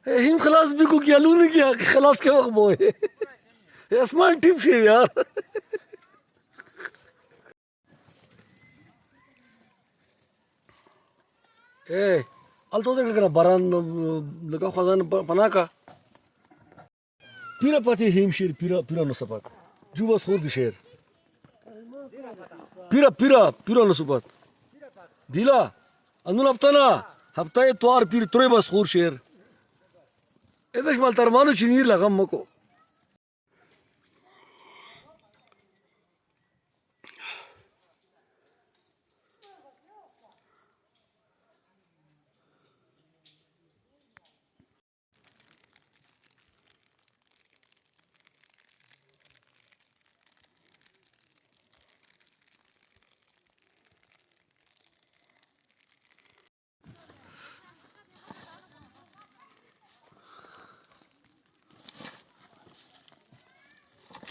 هم خلاص بيكو قالوا لك يا خلاص كم اخبوي اسمع تمشي يا ايه قلت له كده بران لقى خزان بناكا بيرا باتي همشير بيرا نصبات جوا صور دشير بيرا نصبات ديلا انو هفتنا هفتاي توار بير تروي بس خور شير اذا شمال ترمانو شنير لغم مكو